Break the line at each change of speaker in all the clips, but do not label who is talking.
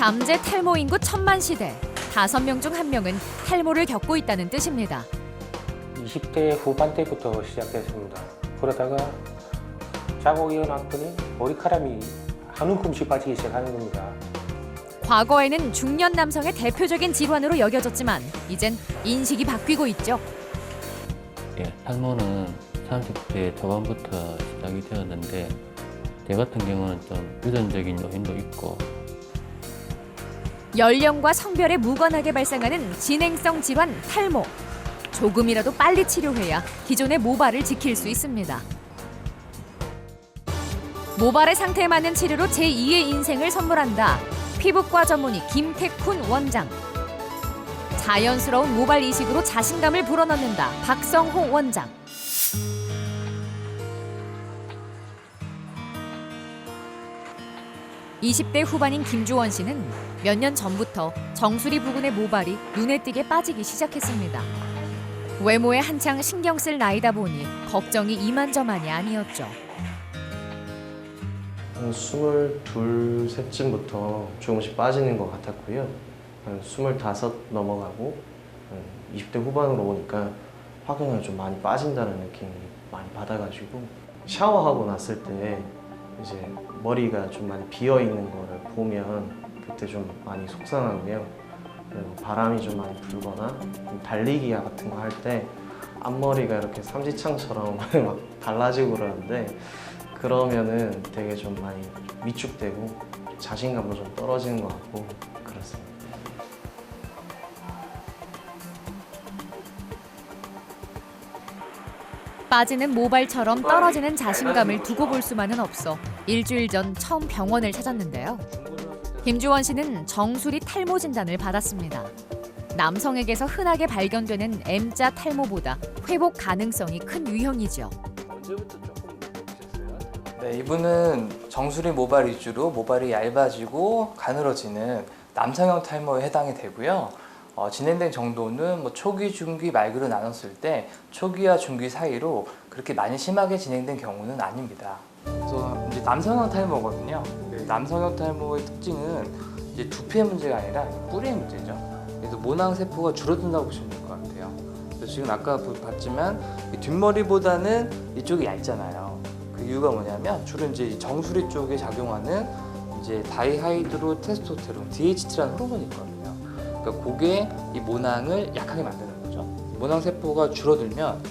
잠재 탈모 인구 1000만 시대. 5명 중 1명은 탈모를 겪고 있다는 뜻입니다.
20대 후반 때부터 시작했습니다. 그러다가 자고 일어났더니 머리카락이 한 움큼씩 빠지기 시작하는 겁니다.
과거에는 중년 남성의 대표적인 질환으로 여겨졌지만 이젠 인식이 바뀌고 있죠.
예, 탈모는 30대 초반부터 시작이 되었는데 제 같은 경우는 좀 유전적인 요인도 있고
연령과 성별에 무관하게 발생하는 진행성 질환 탈모. 조금이라도 빨리 치료해야 기존의 모발을 지킬 수 있습니다. 모발의 상태에 맞는 치료로 제2의 인생을 선물한다. 피부과 전문의 김택훈 원장. 자연스러운 모발 이식으로 자신감을 불어넣는다. 박성호 원장. (20대) 후반인 김주원 씨는 몇 년 전부터 정수리 부근의 모발이 눈에 띄게 빠지기 시작했습니다. 외모에 한창 신경 쓸 나이다 보니 걱정이 이만저만이 아니었죠.
한 22, 3쯤부터 조금씩 빠지는 것 같았고요. 한 25 넘어가고 한 20대 후반으로 오니까 확연하게 좀 많이 빠진다는 느낌이 많이 받아가지고 샤워하고 났을 때 이제 머리가 좀 많이 비어 있는 거를 보면 그때 좀 많이 속상하고요. 그리고 바람이 좀 많이 불거나 달리기 같은 거 할 때 앞머리가 이렇게 삼지창처럼 막 달라지고 그러는데 그러면은 되게 좀 많이 위축되고 자신감도 좀 떨어지는 것 같고 그렇습니다.
빠지는 모발처럼 떨어지는 자신감을 두고 볼 수만은 없어 일주일 전 처음 병원을 찾았는데요. 김주원 씨는 정수리 탈모 진단을 받았습니다. 남성에게서 흔하게 발견되는 M자 탈모보다 회복 가능성이 큰 유형이죠.
언제부터 조금 보셨어요?
네, 이분은 정수리 모발 위주로 모발이 얇아지고 가늘어지는 남성형 탈모에 해당이 되고요. 진행된 정도는 초기, 중기, 말기로 나눴을 때 초기와 중기 사이로 그렇게 많이 심하게 진행된 경우는 아닙니다. 그래서 이제 남성형 탈모거든요. 남성형 탈모의 특징은 이제 두피의 문제가 아니라 뿌리의 문제죠. 그래서 모낭 세포가 줄어든다고 보시면 될 것 같아요. 그래서 지금 아까 봤지만 뒷머리보다는 이쪽이 얇잖아요. 그 이유가 뭐냐면 주로 이제 정수리 쪽에 작용하는 이제 다이하이드로 테스토스테론 (DHT라는) 호르몬이 있거든요. 그러니까 그게 이 모낭을 약하게 만드는 거죠. 모낭 세포가 줄어들면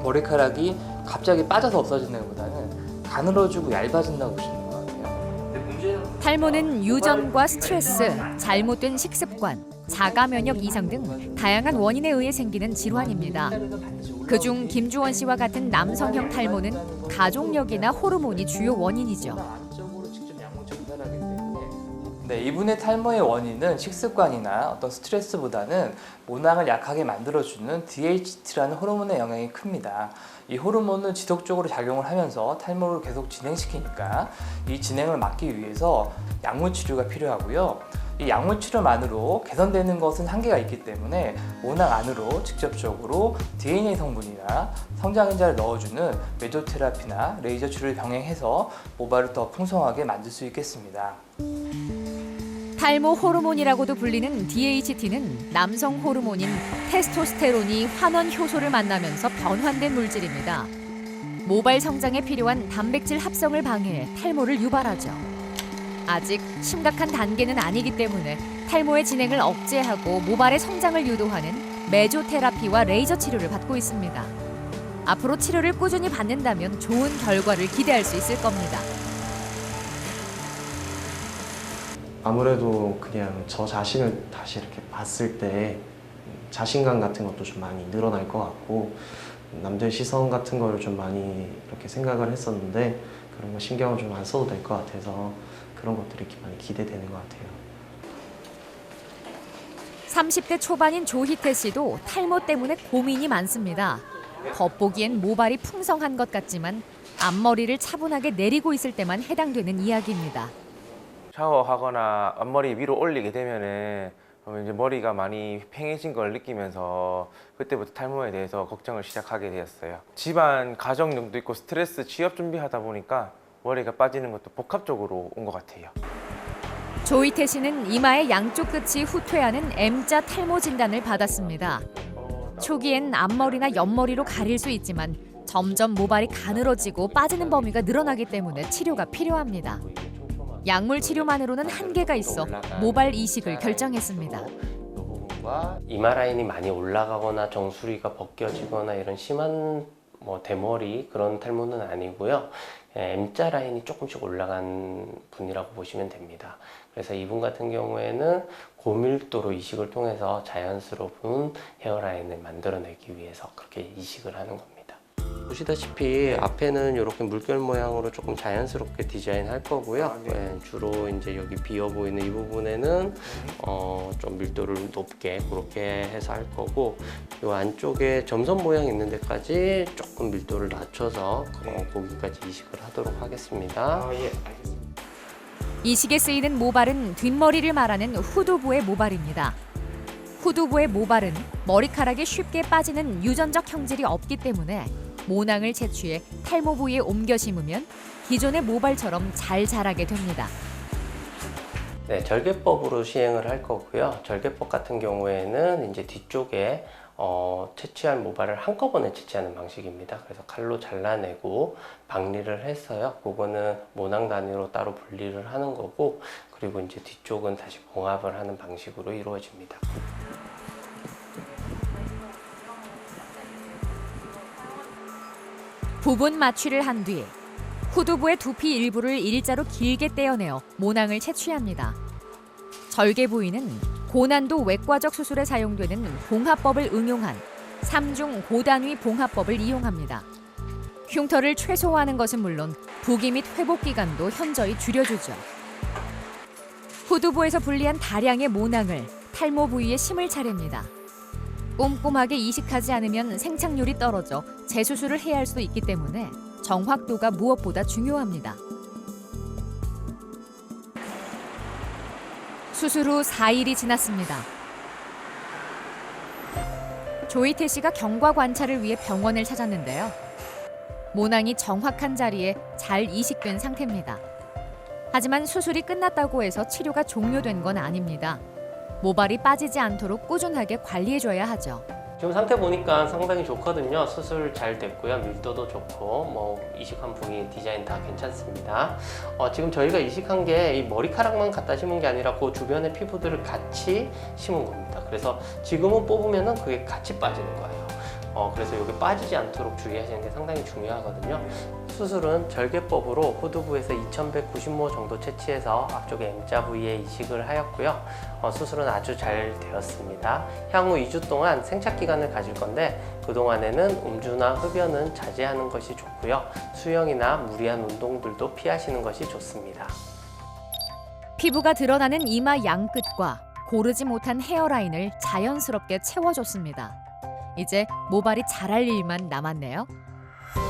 머리카락이 갑자기 빠져서 없어지는 것보다는 가늘어지고 얇아진다고 보시면 될 것 같아요. 근데 문제는
탈모는 유전과 스트레스, 잘못된 식습관, 자가 면역 이상 등 다양한 원인에 의해 생기는 질환입니다. 그중 김주원 씨와 같은 남성형 탈모는 가족력이나 호르몬이 주요 원인이죠.
안쪽으로 직접 양뭉쳐 분할하기 때문에 네, 이분의 탈모의 원인은 식습관이나 어떤 스트레스보다는 모낭을 약하게 만들어주는 DHT라는 호르몬의 영향이 큽니다. 이 호르몬은 지속적으로 작용을 하면서 탈모를 계속 진행시키니까 이 진행을 막기 위해서 약물 치료가 필요하고요. 이 약물 치료만으로 개선되는 것은 한계가 있기 때문에 모낭 안으로 직접적으로 DNA 성분이나 성장인자를 넣어주는 메조테라피나 레이저 치료를 병행해서 모발을 더 풍성하게 만들 수 있겠습니다.
탈모 호르몬이라고도 불리는 DHT는 남성 호르몬인 테스토스테론이 환원 효소를 만나면서 변환된 물질입니다. 모발 성장에 필요한 단백질 합성을 방해해 탈모를 유발하죠. 아직 심각한 단계는 아니기 때문에 탈모의 진행을 억제하고 모발의 성장을 유도하는 메조테라피와 레이저 치료를 받고 있습니다. 앞으로 치료를 꾸준히 받는다면 좋은 결과를 기대할 수 있을 겁니다.
아무래도 그냥 저 자신을 다시 이렇게 봤을 때 자신감 같은 것도 좀 많이 늘어날 것 같고 남들 시선 같은 거를 좀 많이 이렇게 생각을 했었는데 그런 거 신경을 좀 안 써도 될 것 같아서 그런 것들이 이렇게 많이 기대되는 것 같아요.
30대 초반인 조희태 씨도 탈모 때문에 고민이 많습니다. 겉보기엔 모발이 풍성한 것 같지만 앞머리를 차분하게 내리고 있을 때만 해당되는 이야기입니다.
샤워하거나 앞머리 위로 올리게 되면은 이제 머리가 많이 팽해진 걸 느끼면서 그때부터 탈모에 대해서 걱정을 시작하게 되었어요. 집안 가정용도 있고 스트레스, 취업 준비하다 보니까 머리가 빠지는 것도 복합적으로 온 것 같아요.
조이태 씨는 이마의 양쪽 끝이 후퇴하는 M자 탈모 진단을 받았습니다. 초기엔 앞머리나 옆머리로 가릴 수 있지만 점점 모발이 가늘어지고 빠지는 범위가 늘어나기 때문에 치료가 필요합니다. 약물 치료만으로는 한계가 있어 모발 이식을 결정했습니다.
이마 라인이 많이 올라가거나 정수리가 벗겨지거나 이런 심한 대머리 그런 탈모는 아니고요. M자 라인이 조금씩 올라간 분이라고 보시면 됩니다. 그래서 이분 같은 경우에는 고밀도로 이식을 통해서 자연스러운 헤어라인을 만들어내기 위해서 그렇게 이식을 하는 겁니다. 보시다시피 앞에는 이렇게 물결 모양으로 조금 자연스럽게 디자인할 거고요. 주로 이제 여기 비어 보이는 이 부분에는 좀 밀도를 높게 그렇게 해서 할 거고, 이 안쪽에 점선 모양 있는 데까지 조금 밀도를 낮춰서 거기까지 이식을 하도록 하겠습니다.
이식에 쓰이는 모발은 뒷머리를 말하는 후두부의 모발입니다. 후두부의 모발은 머리카락이 쉽게 빠지는 유전적 형질이 없기 때문에 모낭을 채취해 탈모 부위에 옮겨 심으면 기존의 모발처럼 잘 자라게 됩니다.
네, 절개법으로 시행을 할 거고요. 절개법 같은 경우에는 이제 뒤쪽에 채취한 모발을 한꺼번에 채취하는 방식입니다. 그래서 칼로 잘라내고 박리를 했어요. 그거는 모낭 단위로 따로 분리를 하는 거고, 그리고 이제 뒤쪽은 다시 봉합을 하는 방식으로 이루어집니다.
부분 마취를 한 뒤 후두부의 두피 일부를 일자로 길게 떼어내어 모낭을 채취합니다. 절개 부위는 고난도 외과적 수술에 사용되는 봉합법을 응용한 3중 고단위 봉합법을 이용합니다. 흉터를 최소화하는 것은 물론 부기 및 회복 기간도 현저히 줄여주죠. 후두부에서 분리한 다량의 모낭을 탈모 부위에 심을 차례입니다. 꼼꼼하게 이식하지 않으면 생착률이 떨어져 재수술을 해야 할 수도 있기 때문에 정확도가 무엇보다 중요합니다. 수술 후 4일이 지났습니다. 조이태 씨가 경과 관찰을 위해 병원을 찾았는데요. 모낭이 정확한 자리에 잘 이식된 상태입니다. 하지만 수술이 끝났다고 해서 치료가 종료된 건 아닙니다. 모발이 빠지지 않도록 꾸준하게 관리해줘야 하죠.
지금 상태 보니까 상당히 좋거든요. 수술 잘 됐고요. 밀도도 좋고 이식한 부위 디자인 다 괜찮습니다. 지금 저희가 이식한 게 이 머리카락만 갖다 심은 게 아니라 그 주변의 피부들을 같이 심은 겁니다. 그래서 지금은 뽑으면은 그게 같이 빠지는 거예요. 그래서 여기 빠지지 않도록 주의하시는 게 상당히 중요하거든요. 수술은 절개법으로 후두부에서 2190모 정도 채취해서 앞쪽에 M자 부위에 이식을 하였고요. 수술은 아주 잘 되었습니다. 향후 2주 동안 생착 기간을 가질 건데 그동안에는 음주나 흡연은 자제하는 것이 좋고요. 수영이나 무리한 운동들도 피하시는 것이 좋습니다.
피부가 드러나는 이마 양끝과 고르지 못한 헤어라인을 자연스럽게 채워줬습니다. 이제 모발이 자랄 일만 남았네요.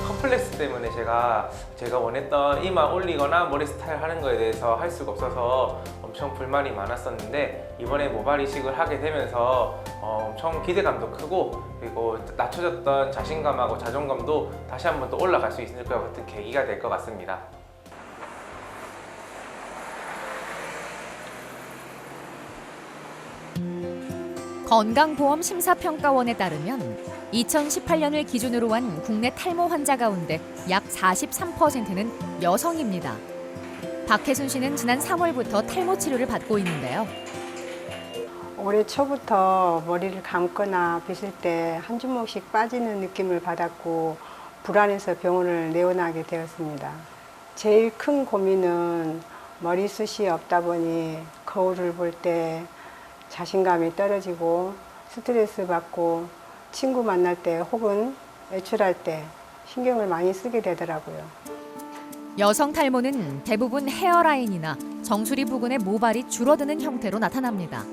컴플렉스 때문에 제가 원했던 이마 올리거나 머리 스타일 하는 거에 대해서 할 수가 없어서 엄청 불만이 많았었는데, 이번에 모발 이식을 하게 되면서 엄청 기대감도 크고, 그리고 낮춰졌던 자신감하고 자존감도 다시 한번 또 올라갈 수 있을 것 같은 계기가 될 것 같습니다.
건강보험심사평가원에 따르면 2018년을 기준으로 한 국내 탈모 환자 가운데 약 43%는 여성입니다. 박혜순 씨는 지난 3월부터 탈모 치료를 받고 있는데요.
올해 초부터 머리를 감거나 빗을 때 한 주먹씩 빠지는 느낌을 받았고 불안해서 병원을 내원하게 되었습니다. 제일 큰 고민은 머리숱이 없다 보니 거울을 볼 때 자신감이 떨어지고 스트레스 받고 친구 만날 때 혹은 외출할 때 신경을 많이 쓰게 되더라고요.
여성 탈모는 대부분 헤어라인이나 정수리 부근의 모발이 줄어드는 형태로 나타납니다.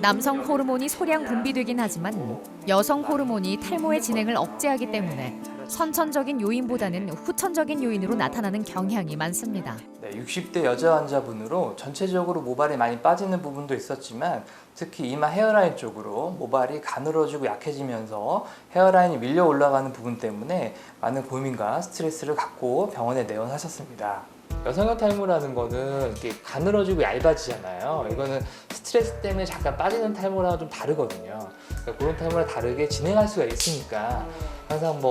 남성 호르몬이 소량 분비되긴 하지만 여성 호르몬이 탈모의 진행을 억제하기 때문에 선천적인 요인보다는 후천적인 요인으로 나타나는 경향이 많습니다.
네, 60대 여자 환자분으로 전체적으로 모발이 많이 빠지는 부분도 있었지만 특히 이마 헤어라인 쪽으로 모발이 가늘어지고 약해지면서 헤어라인이 밀려 올라가는 부분 때문에 많은 고민과 스트레스를 갖고 병원에 내원하셨습니다. 여성형 탈모라는 거는 이렇게 가늘어지고 얇아지잖아요. 이거는 스트레스 때문에 잠깐 빠지는 탈모랑 좀 다르거든요. 그러니까 그런 탈모랑 다르게 진행할 수가 있으니까 항상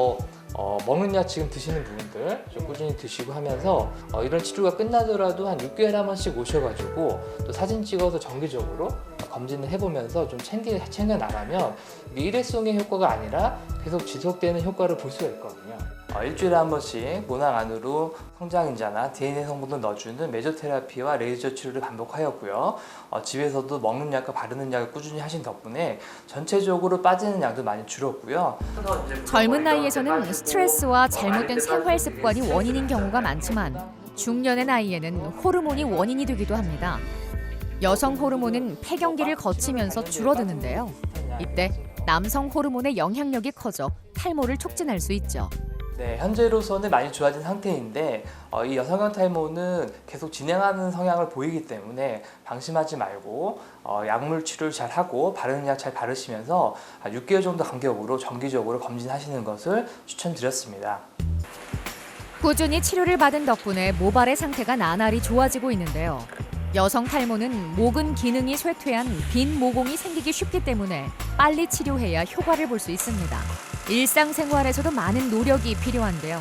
먹는 약 지금 드시는 분들 좀 꾸준히 드시고 하면서 이런 치료가 끝나더라도 한 6개월에 한 번씩 오셔가지고 또 사진 찍어서 정기적으로 검진을 해보면서 좀 챙겨 나가면 이게 일회성의 효과가 아니라 계속 지속되는 효과를 볼 수가 있거든요. 일주일에 한 번씩 모낭 안으로 성장인자나 DNA 성분을 넣어주는 메조테라피와 레이저 치료를 반복하였고요. 집에서도 먹는 약과 바르는 약을 꾸준히 하신 덕분에 전체적으로 빠지는 양도 많이 줄었고요.
젊은 나이에서는 스트레스와 잘못된 생활 습관이 원인인 경우가 많지만 중년의 나이에는 호르몬이 원인이 되기도 합니다. 여성 호르몬은 폐경기를 거치면서 줄어드는데요. 이때 남성 호르몬의 영향력이 커져 탈모를 촉진할 수 있죠.
네, 현재로서는 많이 좋아진 상태인데 이 여성형 탈모는 계속 진행하는 성향을 보이기 때문에 방심하지 말고 약물 치료를 잘 하고 바르는 약 잘 바르시면서 6개월 정도 간격으로 정기적으로 검진하시는 것을 추천드렸습니다.
꾸준히 치료를 받은 덕분에 모발의 상태가 나날이 좋아지고 있는데요. 여성 탈모는 모근 기능이 쇠퇴한 빈 모공이 생기기 쉽기 때문에 빨리 치료해야 효과를 볼 수 있습니다. 일상생활에서도 많은 노력이 필요한데요.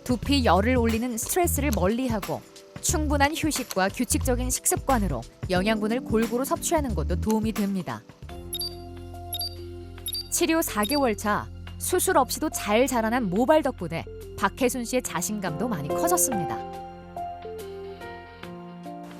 두피 열을 올리는 스트레스를 멀리하고 충분한 휴식과 규칙적인 식습관으로 영양분을 골고루 섭취하는 것도 도움이 됩니다. 치료 4개월 차, 수술 없이도 잘 자라난 모발 덕분에 박혜순 씨의 자신감도 많이 커졌습니다.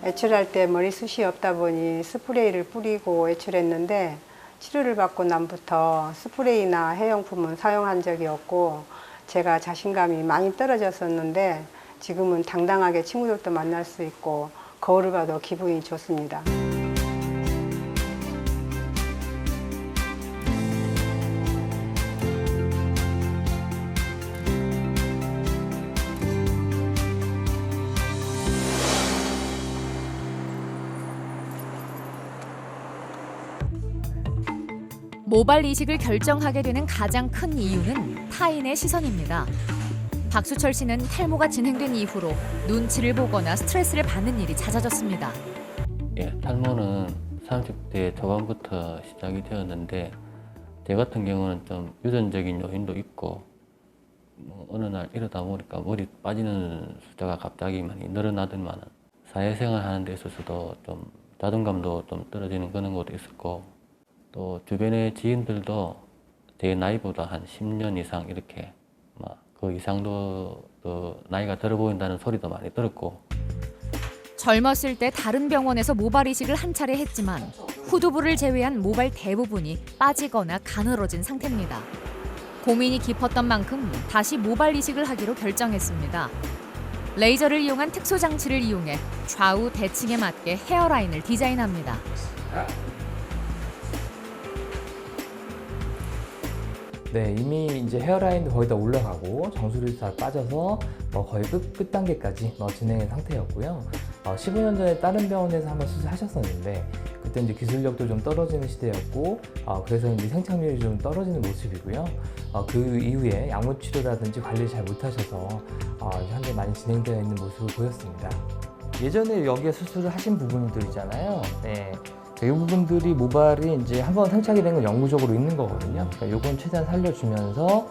외출할 때 머리숱이 없다 보니 스프레이를 뿌리고 외출했는데 치료를 받고 난부터 스프레이나 해용품은 사용한 적이 없고 제가 자신감이 많이 떨어졌었는데 지금은 당당하게 친구들도 만날 수 있고 거울을 봐도 기분이 좋습니다.
모발 이식을 결정하게 되는 가장 큰 이유는 타인의 시선입니다. 박수철 씨는 탈모가 진행된 이후로 눈치를 보거나 스트레스를 받는 일이 잦아졌습니다.
탈모는 30대 초반부터 시작이 되었는데 제 같은 경우는 좀 유전적인 요인도 있고 어느 날 이러다 보니까 머리 빠지는 숫자가 갑자기 많이 늘어나더만은 사회생활 하는 데 있어서도 좀 자존감도 좀 떨어지는 그런 것도 있었고 또 주변의 지인들도 제 나이보다 한 10년 이상 이렇게 그 이상도 나이가 들어 보인다는 소리도 많이 들었고
젊었을 때 다른 병원에서 모발 이식을 한 차례 했지만 후두부를 제외한 모발 대부분이 빠지거나 가늘어진 상태입니다. 고민이 깊었던 만큼 다시 모발 이식을 하기로 결정했습니다. 레이저를 이용한 특수 장치를 이용해 좌우 대칭에 맞게 헤어라인을 디자인합니다.
네, 이미 이제 헤어라인도 거의 다 올라가고 정수리도 다 빠져서 거의 끝 단계까지 진행한 상태였고요. 15년 전에 다른 병원에서 한번 수술하셨었는데 그때 이제 기술력도 좀 떨어지는 시대였고 그래서 이제 생착률이 좀 떨어지는 모습이고요. 그 이후에 약물 치료라든지 관리를 잘 못하셔서 현재 많이 진행되어 있는 모습을 보였습니다. 예전에 여기에 수술을 하신 부분들이잖아요. 네. 이 부분들이 모발이 이제 한번 생착이 된 건 영구적으로 있는 거거든요. 그러니까 요건 최대한 살려주면서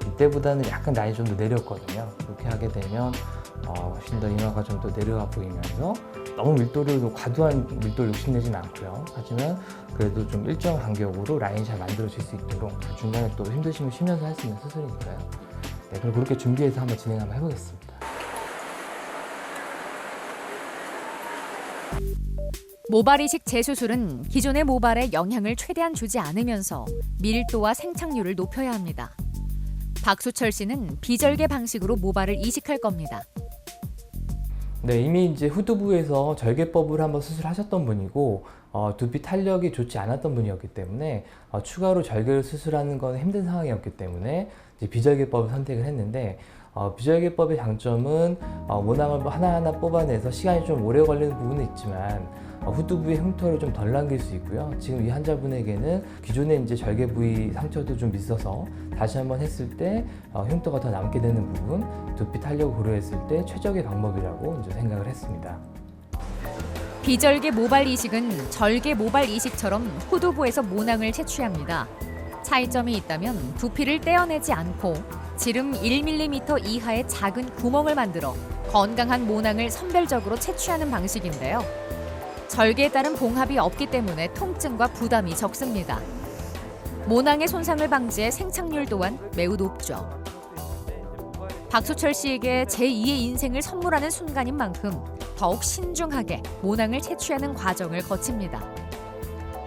이때보다는 약간 라인이 좀 더 내렸거든요. 그렇게 하게 되면 훨씬 더 인화가 좀 더 내려가 보이면서 너무 밀도를 과도한 밀도를 욕심내지는 않고요. 하지만 그래도 좀 일정 간격으로 라인이 잘 만들어질 수 있도록 중간에 또 힘드시면 쉬면서 할 수 있는 수술이니까요. 네, 그럼 그렇게 준비해서 한번 진행 한번 해보겠습니다.
모발 이식 재수술은 기존의 모발에 영향을 최대한 주지 않으면서 밀도와 생착률을 높여야 합니다. 박수철 씨는 비절개 방식으로 모발을 이식할 겁니다.
네, 이미 이제 후두부에서 절개법을 한번 수술하셨던 분이고 두피 탄력이 좋지 않았던 분이었기 때문에 추가로 절개를 수술하는 건 힘든 상황이었기 때문에 이제 비절개법을 선택을 했는데 비절개법의 장점은 모낭을 하나하나 뽑아내서 시간이 좀 오래 걸리는 부분은 있지만 후두 부위 흉터를 좀 덜 남길 수 있고요. 지금 이 환자분에게는 기존에 이제 절개 부위 상처도 좀 있어서 다시 한번 했을 때 흉터가 더 남게 되는 부분, 두피 탄력을 고려했을 때 최적의 방법이라고 이제 생각을 했습니다.
비절개 모발 이식은 절개 모발 이식처럼 후두부에서 모낭을 채취합니다. 차이점이 있다면 두피를 떼어내지 않고 지름 1mm 이하의 작은 구멍을 만들어 건강한 모낭을 선별적으로 채취하는 방식인데요. 절개에 따른 봉합이 없기 때문에 통증과 부담이 적습니다. 모낭의 손상을 방지해 생착률 또한 매우 높죠. 박수철 씨에게 제2의 인생을 선물하는 순간인 만큼 더욱 신중하게 모낭을 채취하는 과정을 거칩니다.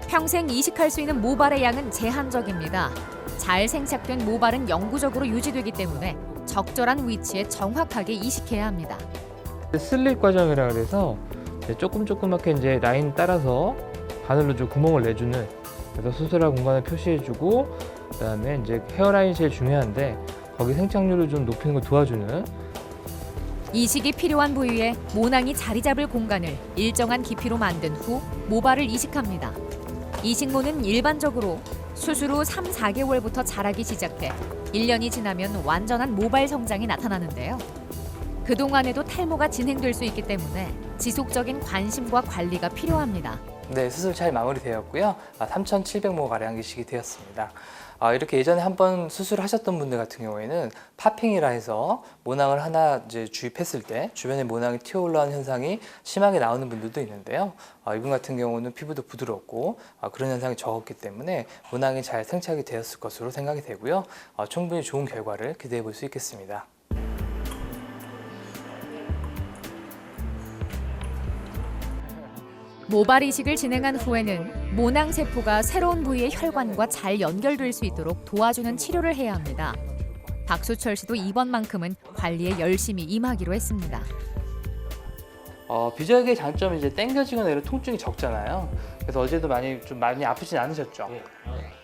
평생 이식할 수 있는 모발의 양은 제한적입니다. 잘 생착된 모발은 영구적으로 유지되기 때문에 적절한 위치에 정확하게 이식해야 합니다.
슬립 과정이라 그래서 조금맣게 이제 라인 따라서 바늘로 좀 구멍을 내주는, 그래서 수술할 공간을 표시해주고, 그다음에 이제 헤어라인이 제일 중요한데 거기 생착률을 좀 높이는 걸 도와주는.
이식이 필요한 부위에 모낭이 자리 잡을 공간을 일정한 깊이로 만든 후 모발을 이식합니다. 이식모는 일반적으로 수술 후 3, 4개월부터 자라기 시작돼 1년이 지나면 완전한 모발 성장이 나타나는데요. 그동안에도 탈모가 진행될 수 있기 때문에 지속적인 관심과 관리가 필요합니다.
네, 수술 잘 마무리되었고요. 3,700모가량 이식이 되었습니다. 이렇게 예전에 한번 수술하셨던 분들 같은 경우에는 파핑이라 해서 모낭을 하나 이제 주입했을 때 주변에 모낭이 튀어 올라오는 현상이 심하게 나오는 분들도 있는데요. 이분 같은 경우는 피부도 부드럽고 그런 현상이 적었기 때문에 모낭이 잘 생착이 되었을 것으로 생각이 되고요. 충분히 좋은 결과를 기대해 볼 수 있겠습니다.
모발 이식을 진행한 후에는 모낭 세포가 새로운 부위의 혈관과 잘 연결될 수 있도록 도와주는 치료를 해야 합니다. 박수철 씨도 이번만큼은 관리에 열심히 임하기로 했습니다.
비절개의 장점은 이제 당겨지거나 이런 통증이 적잖아요. 그래서 어제도 많이 아프진 않으셨죠?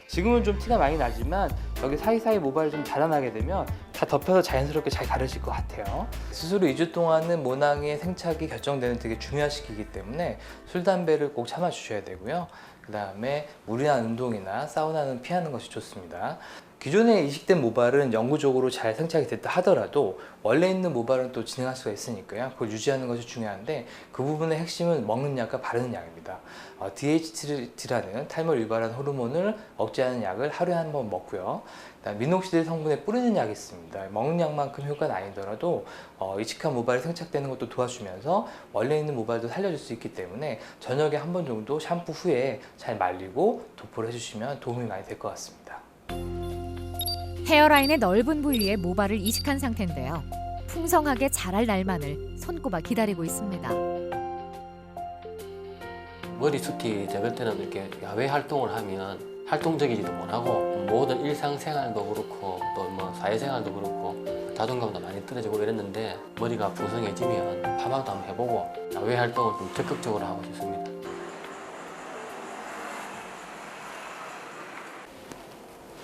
지금은 좀 티가 많이 나지만 여기 사이사이 모발이 좀 자라나게 되면 다 덮여서 자연스럽게 잘 가려질 것 같아요. 수술 후 2주 동안은 모낭의 생착이 결정되는 되게 중요한 시기이기 때문에 술, 담배를 꼭 참아 주셔야 되고요. 그 다음에 무리한 운동이나 사우나는 피하는 것이 좋습니다. 기존에 이식된 모발은 영구적으로 잘 생착이 됐다 하더라도 원래 있는 모발은 또 진행할 수가 있으니까요. 그걸 유지하는 것이 중요한데 그 부분의 핵심은 먹는 약과 바르는 약입니다. DHT라는 탈모를 유발하는 호르몬을 억제하는 약을 하루에 한 번 먹고요. 그다음 미녹시딜 성분에 뿌리는 약이 있습니다. 먹는 약만큼 효과는 아니더라도 이식한 모발이 생착되는 것도 도와주면서 원래 있는 모발도 살려줄 수 있기 때문에 저녁에 한 번 정도 샴푸 후에 잘 말리고 도포를 해주시면 도움이 많이 될 것 같습니다.
헤어라인의 넓은 부위에 모발을 이식한 상태인데요. 풍성하게 자랄 날만을 손꼽아 기다리고 있습니다.
머리숱이 적을 때는 이렇게 야외 활동을 하면 활동적이지도 못하고 모든 일상생활도 그렇고 또 뭐 사회생활도 그렇고 자존감도 많이 떨어지고 이랬는데 머리가 풍성해지면 파마도 한번 해보고 야외 활동을 좀 적극적으로 하고 싶습니다.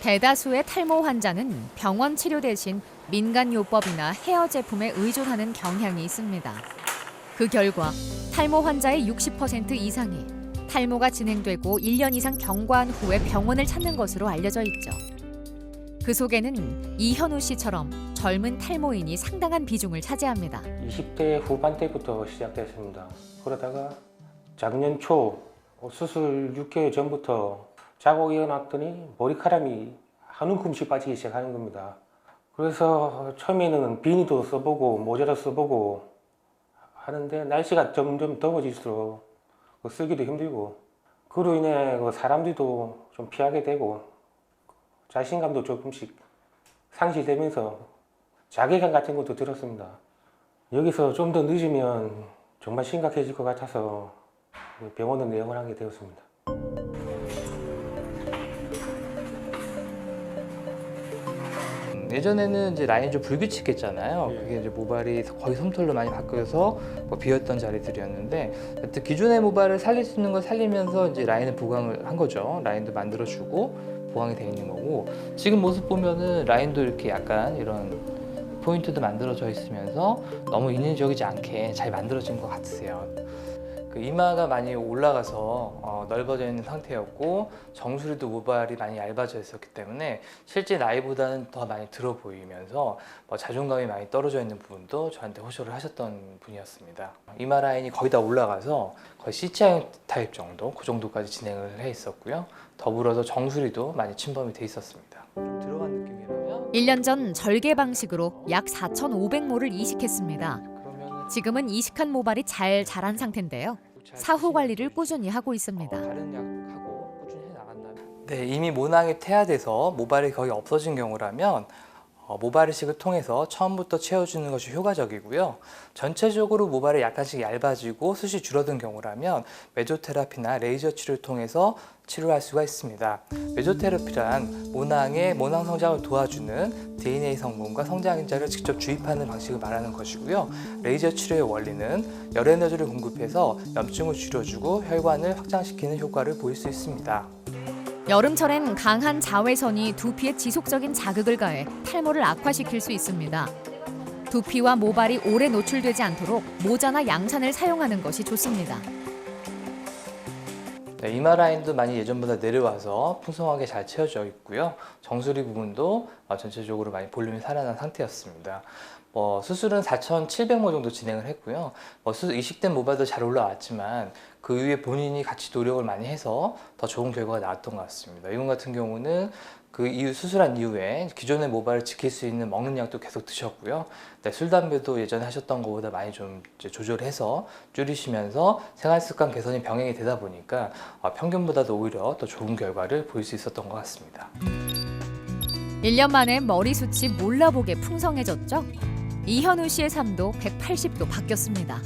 대다수의 탈모 환자는 병원 치료 대신 민간요법이나 헤어 제품에 의존하는 경향이 있습니다. 그 결과 탈모 환자의 60% 이상이 탈모가 진행되고 1년 이상 경과한 후에 병원을 찾는 것으로 알려져 있죠. 그 속에는 이현우 씨처럼 젊은 탈모인이 상당한 비중을 차지합니다.
20대 후반 때부터 시작됐습니다. 그러다가 작년 초 수술 6개월 전부터 자고 일어났더니 머리카락이 한 움큼씩 빠지기 시작하는 겁니다. 그래서 처음에는 비니도 써보고 모자도 써보고 하는데 날씨가 점점 더워질수록 쓰기도 힘들고 그로 인해 사람들도 좀 피하게 되고 자신감도 조금씩 상실되면서 자괴감 같은 것도 들었습니다. 여기서 좀 더 늦으면 정말 심각해질 것 같아서 병원을 내원하게 되었습니다.
예전에는 이제 라인이 좀 불규칙했잖아요. 그게 이제 모발이 거의 솜털로 많이 바뀌어서 비었던 자리들이었는데 기존의 모발을 살릴 수 있는 걸 살리면서 이제 라인을 보강을 한 거죠. 라인도 만들어주고 보강이 돼 있는 거고 지금 모습 보면은 라인도 이렇게 약간 이런 포인트도 만들어져 있으면서 너무 인위적이지 않게 잘 만들어진 것 같으세요. 그 이마가 많이 올라가서 넓어져 있는 상태였고 정수리도 모발이 많이 얇아져 있었기 때문에 실제 나이보다는 더 많이 들어 보이면서 자존감이 많이 떨어져 있는 부분도 저한테 호소를 하셨던 분이었습니다. 이마 라인이 거의 다 올라가서 거의 C자형 타입 정도, 그 정도까지 진행을 해 있었고요. 더불어서 정수리도 많이 침범이 돼 있었습니다. 좀 들어간 느낌이라면
1년 전 절개 방식으로 약 4,500모를 이식했습니다. 지금은 이식한 모발이 잘 자란 상태인데요. 사후 관리를 꾸준히 하고 있습니다.
다른 약하고 꾸준히 해 나간다면 네, 이미 모낭이 퇴화돼서 모발이 거의 없어진 경우라면 모발 이식을 통해서 처음부터 채워주는 것이 효과적이고요. 전체적으로 모발이 약간씩 얇아지고 숱이 줄어든 경우라면 메조테라피나 레이저 치료를 통해서 치료할 수가 있습니다. 메조테라피란 모낭의 모낭 성장을 도와주는 DNA 성분과 성장인자를 직접 주입하는 방식을 말하는 것이고요. 레이저 치료의 원리는 열 에너지를 공급해서 염증을 줄여주고 혈관을 확장시키는 효과를 보일 수 있습니다.
여름철엔 강한 자외선이 두피에 지속적인 자극을 가해 탈모를 악화시킬 수 있습니다. 두피와 모발이 오래 노출되지 않도록 모자나 양산을 사용하는 것이 좋습니다.
네, 이마 라인도 많이 예전보다 내려와서 풍성하게 잘 채워져 있고요. 정수리 부분도 전체적으로 많이 볼륨이 살아난 상태였습니다. 수술은 4,700모 정도 진행을 했고요. 이식된 모발도 잘 올라왔지만 그 이후에 본인이 같이 노력을 많이 해서 더 좋은 결과가 나왔던 것 같습니다. 이분 같은 경우는 그 이후 수술한 이후에 기존의 모발을 지킬 수 있는 먹는 약도 계속 드셨고요. 네, 술, 담배도 예전에 하셨던 것보다 많이 좀 조절해서 줄이시면서 생활습관 개선이 병행이 되다 보니까 평균보다도 오히려 더 좋은 결과를 보일 수 있었던 것 같습니다.
1년 만에 머리숱이 몰라보게 풍성해졌죠? 이현우 씨의 삶도 180도 바뀌었습니다.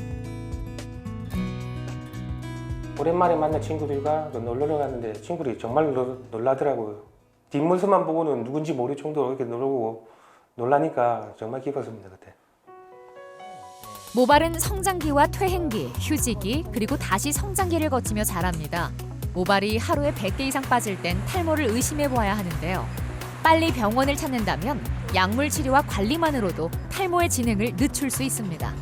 오랜만에 만난 친구들과 놀러 갔는데 친구들이 정말 놀라더라고요. 뒷모습만 보고는 누군지 모를 정도로 이렇게 놀라니까 정말 기뻤습니다, 그때.
모발은 성장기와 퇴행기, 휴지기, 그리고 다시 성장기를 거치며 자랍니다. 모발이 하루에 100개 이상 빠질 땐 탈모를 의심해 보아야 하는데요. 빨리 병원을 찾는다면 약물 치료와 관리만으로도 탈모의 진행을 늦출 수 있습니다.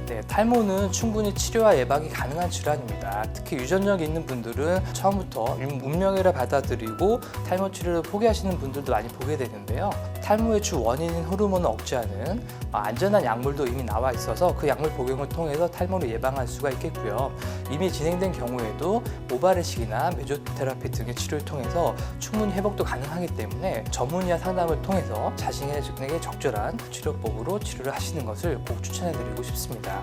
네, 탈모는 충분히 치료와 예방이 가능한 질환입니다. 특히 유전력이 있는 분들은 처음부터 운명이라 받아들이고 탈모 치료를 포기하시는 분들도 많이 보게 되는데요. 탈모의 주 원인인 호르몬을 억제하는 안전한 약물도 이미 나와 있어서 그 약물 복용을 통해서 탈모를 예방할 수가 있겠고요. 이미 진행된 경우에도 모발 이식이나 메조테라피 등의 치료를 통해서 충분히 회복도 가능하기 때문에 전문의와 상담을 통해서 자신에게 적절한 치료법으로 치료를 하시는 것을 꼭 추천해 드리고 싶습니다.